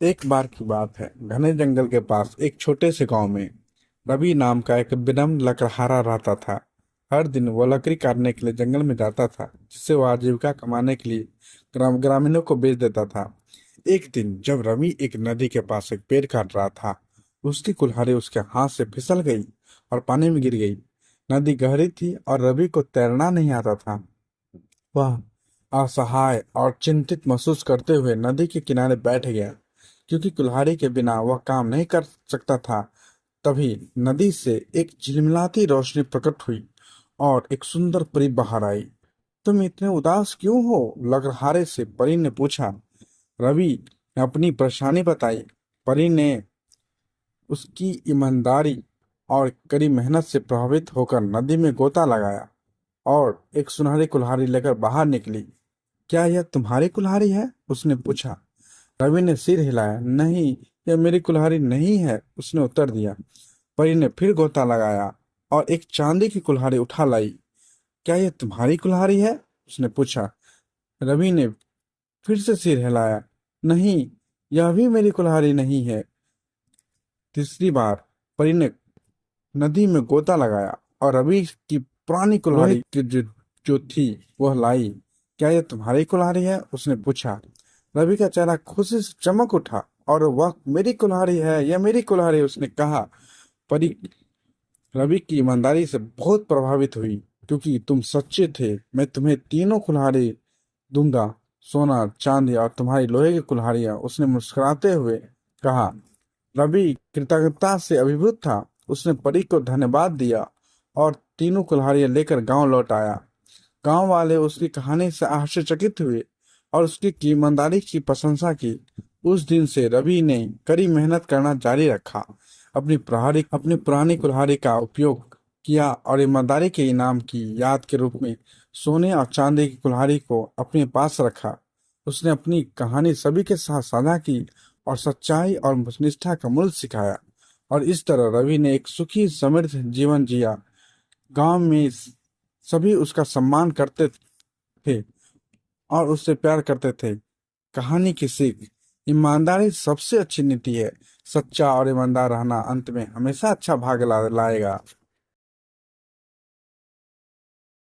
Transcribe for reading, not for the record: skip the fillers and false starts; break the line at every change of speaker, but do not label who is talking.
एक बार की बात है। घने जंगल के पास एक छोटे से गांव में रवि नाम का एक विनम्र लकड़हारा रहता था। हर दिन वह लकड़ी काटने के लिए जंगल में जाता था, जिससे वह आजीविका कमाने के लिए ग्रामीणों को बेच देता था। एक दिन जब रवि एक नदी के पास एक पेड़ काट रहा था, उसकी कुल्हाड़ी उसके हाथ से फिसल गई और पानी में गिर गई। नदी गहरी थी और रवि को तैरना नहीं आता था। वह असहाय और चिंतित महसूस करते हुए नदी के किनारे बैठ गया, क्योंकि कुल्हाड़ी के बिना वह काम नहीं कर सकता था। तभी नदी से एक झिलमिलाती रोशनी प्रकट हुई और एक सुंदर परी बाहर आई। तुम इतने उदास क्यों हो? लकड़हारे से परी ने पूछा। रवि ने अपनी परेशानी बताई। परी ने उसकी ईमानदारी और कड़ी मेहनत से प्रभावित होकर नदी में गोता लगाया और एक सुनहरी कुल्हाड़ी लेकर बाहर निकली। क्या यह तुम्हारी कुल्हाड़ी है? उसने पूछा। रवि ने सिर हिलाया। नहीं, यह मेरी कुल्हाड़ी नहीं है, उसने उत्तर दिया। परी ने फिर गोता लगाया और एक चांदी की कुल्हाड़ी उठा लाई। क्या यह तुम्हारी कुल्हाड़ी है? उसने पूछा। रवि ने फिर से सिर हिलाया। नहीं, यह भी मेरी कुल्हाड़ी नहीं है। तीसरी बार परी ने नदी में गोता लगाया और रवि की पुरानी कुल्हाड़ी की जो थी वह लाई। क्या यह तुम्हारी कुल्हाड़ी है? उसने पूछा। रवि का चेहरा खुशी से चमक उठा और वह मेरी कुल्हाड़ी है, यह मेरी कुल्हाड़ी है, उसने कहा। परी रवि की ईमानदारी से बहुत प्रभावित हुई। क्योंकि तुम सच्चे थे, मैं तुम्हें तीनों कुल्हाड़ी दूंगा, सोना चांदी और तुम्हारी लोहे की कुल्हाड़ियां, उसने मुस्कुराते हुए कहा। रवि कृतज्ञता से अभिभूत था। उसने परी को धन्यवाद दिया और तीनों कुल्हाड़ियां लेकर गांव लौट आया। गांव वाले उसकी कहानी से आश्चर्यचकित हुए और उसकी ईमानदारी की प्रशंसा की। उस दिन से रवि ने कड़ी मेहनत करना जारी रखा, अपनी पुरानी कुल्हाड़ी का उपयोग किया और ईमानदारी के इनाम की याद के रूप में सोने और चांदी की कुल्हाड़ी को अपने पास रखा। उसने अपनी कहानी सभी के साथ साझा की और सच्चाई और निष्ठा का मूल्य सिखाया। और इस तरह रवि ने एक सुखी समृद्ध जीवन जिया। गांव में सभी उसका सम्मान करते थे और उससे प्यार करते थे। कहानी की सीख। ईमानदारी सबसे अच्छी नीति है। सच्चा और ईमानदार रहना अंत में हमेशा अच्छा भाग लाएगा।